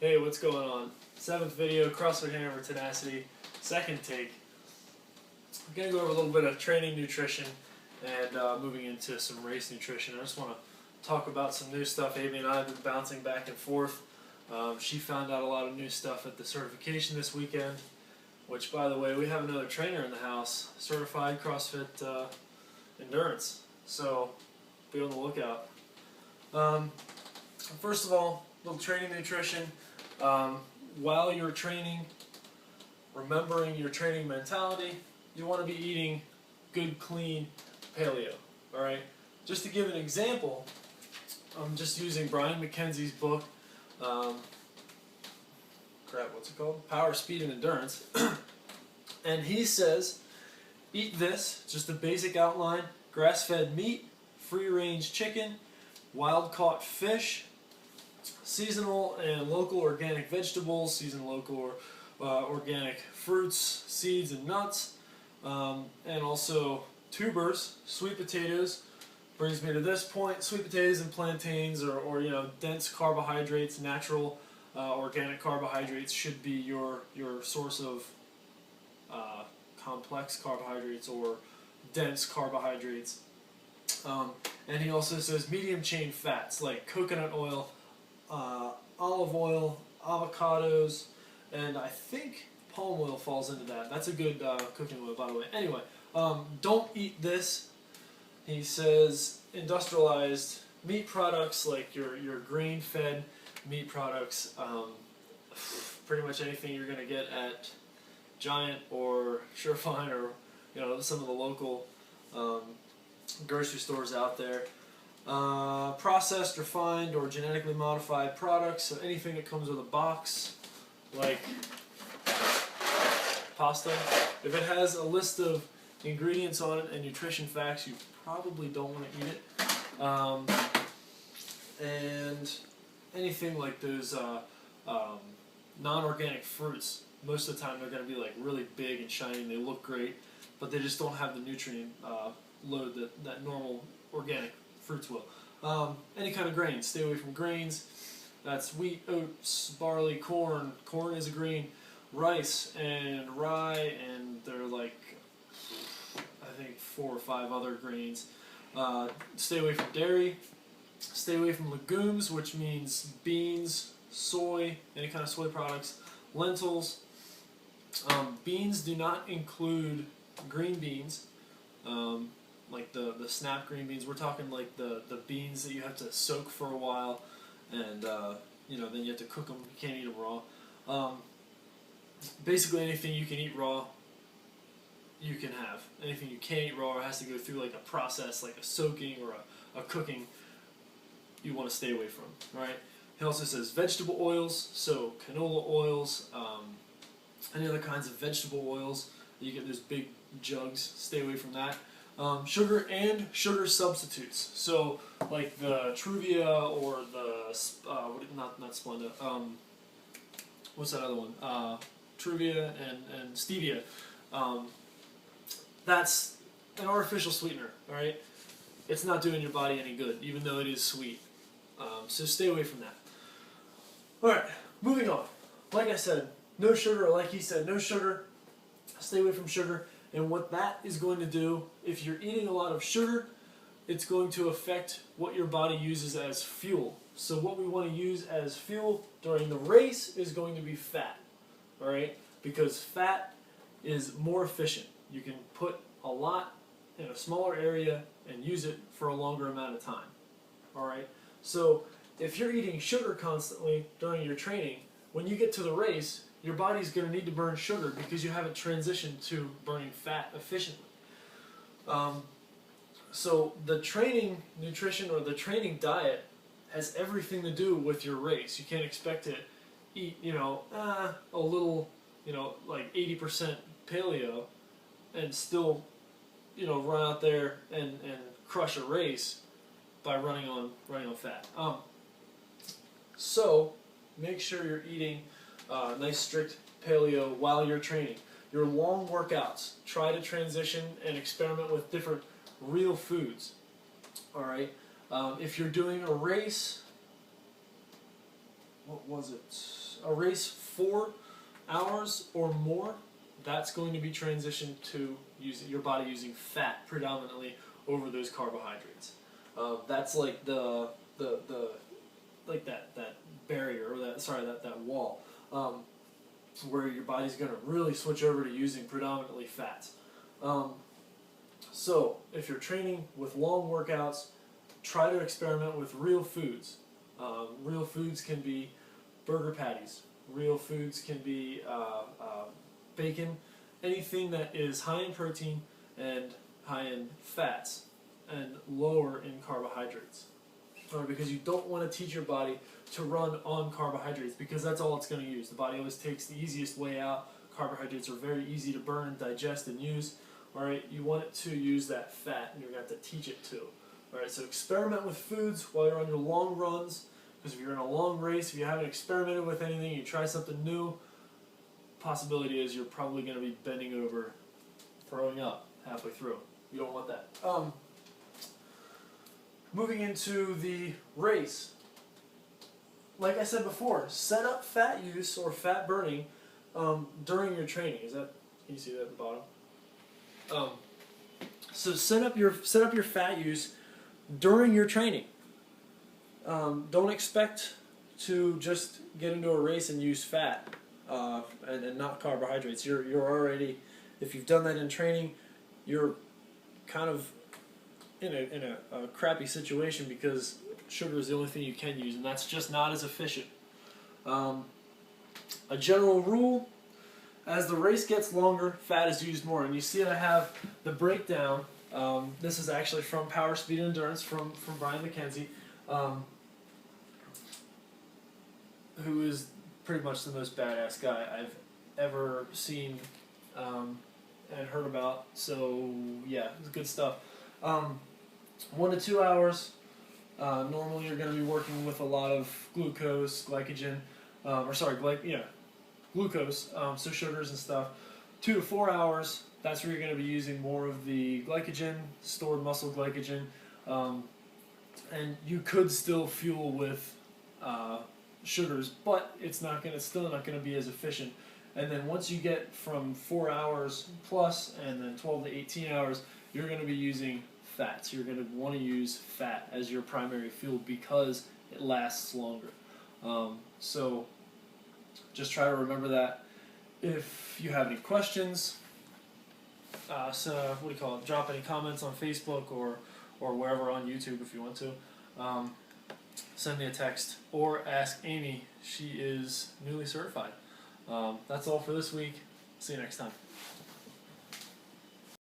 Hey, what's going on? 7th video, CrossFit Hammer Tenacity, second take. I'm going to go over a little bit of training nutrition and moving into some race nutrition. I just want to talk about some new stuff. Amy and I have been bouncing back and forth. She found out a lot of new stuff at the certification this weekend, which, by the way, we have another trainer in the house, certified CrossFit endurance. So be on the lookout. First of all, little training nutrition. While you're training, remembering your training mentality, you want to be eating good, clean paleo. Alright? Just to give an example, I'm just using Brian McKenzie's book, what's it called? Power, Speed, and Endurance. And he says, eat this, just a basic outline: grass-fed meat, free-range chicken, wild-caught fish, seasonal and local organic vegetables, seasonal local organic fruits, seeds, and nuts, and also tubers, sweet potatoes. Brings me to this point: sweet potatoes and plantains, or dense carbohydrates, natural organic carbohydrates should be your source of complex carbohydrates or dense carbohydrates. And he also says medium chain fats like coconut oil, olive oil, avocados, and I think palm oil falls into that. That's a good cooking oil, by the way. Anyway, don't eat this. He says industrialized meat products, like your grain-fed meat products, pretty much anything you're going to get at Giant or Surefine or some of the local grocery stores out there. Processed, refined, or genetically modified products, so anything that comes with a box, like pasta. If it has a list of ingredients on it and nutrition facts, you probably don't want to eat it. And anything like those non-organic fruits, most of the time they're going to be like really big and shiny and they look great, but they just don't have the nutrient load that normal organic fruits will. Any kind of grains, stay away from grains. That's wheat, oats, barley, corn. Corn is a grain. Rice and rye, and they're like, I think 4 or 5 other grains. Stay away from dairy. Stay away from legumes, which means beans, soy, any kind of soy products, lentils. Beans do not include green beans. Like the snap green beans. We're talking like the beans that you have to soak for a while, and then you have to cook them. You can't eat them raw. Basically anything you can eat raw, you can have. Anything you can't eat raw or has to go through like a process, like a soaking or a cooking, you want to stay away from. Right? He also says vegetable oils, so canola oils, any other kinds of vegetable oils. You get those big jugs. Stay away from that. Sugar and sugar substitutes, so like the Truvia or the not Splenda. What's that other one? Truvia and stevia. That's an artificial sweetener. All right, it's not doing your body any good, even though it is sweet. So stay away from that. All right, moving on. Like I said, no sugar. Or like he said, no sugar. Stay away from sugar. And what that is going to do, if you're eating a lot of sugar, it's going to affect what your body uses as fuel. So what we want to use as fuel during the race is going to be fat. Alright? Because fat is more efficient. You can put a lot in a smaller area and use it for a longer amount of time. Alright? So if you're eating sugar constantly during your training, when you get to the race, your body's going to need to burn sugar because you haven't transitioned to burning fat efficiently. So the training nutrition or the training diet has everything to do with your race. You can't expect to eat, a little, like 80% paleo and still, run out there and crush a race by running on fat. So make sure you're eating nice strict paleo while you're training. Your long workouts, try to transition and experiment with different real foods. Alright? If you're doing a race, what was it? A race 4 hours or more, that's going to be transitioned to your body using fat predominantly over those carbohydrates. That's like the like that barrier, or that wall, where your body's going to really switch over to using predominantly fats. So if you're training with long workouts, try to experiment with real foods. Real foods can be burger patties. Real foods can be bacon. Anything that is high in protein and high in fats and lower in carbohydrates. Because you don't want to teach your body to run on carbohydrates, because that's all it's going to use. The body always takes the easiest way out. Carbohydrates are very easy to burn, digest, and use. Alright, you want it to use that fat, and you're going to have to teach it to. Alright, so experiment with foods while you're on your long runs, because if you're in a long race, if you haven't experimented with anything, you try something new, possibility is you're probably going to be bending over, throwing up halfway through. You don't want that. Moving into the race, like I said before, set up fat use or fat burning during your training. Can you see that at the bottom? So set up your fat use during your training. Don't expect to just get into a race and use fat and not carbohydrates. You're already, if you've done that in training, you're kind of in a crappy situation, because sugar is the only thing you can use, and that's just not as efficient. A general rule: as the race gets longer, fat is used more. And you see I have the breakdown. This is actually from Power, Speed, and Endurance from Brian McKenzie, who is pretty much the most badass guy I've ever seen and heard about. So yeah, it's good stuff. 1 to 2 hours. Normally you're going to be working with a lot of glucose, glycogen, glucose, so sugars and stuff. 2 to 4 hours, that's where you're going to be using more of the glycogen, stored muscle glycogen, and you could still fuel with sugars, but it's still not going to be as efficient. And then once you get from 4 hours plus, and then 12 to 18 hours, you're going to be using fats. You're going to want to use fat as your primary fuel because it lasts longer. So just try to remember that. If you have any questions, drop any comments on Facebook or wherever on YouTube if you want to. Send me a text or ask Amy. She is newly certified. That's all for this week. See you next time.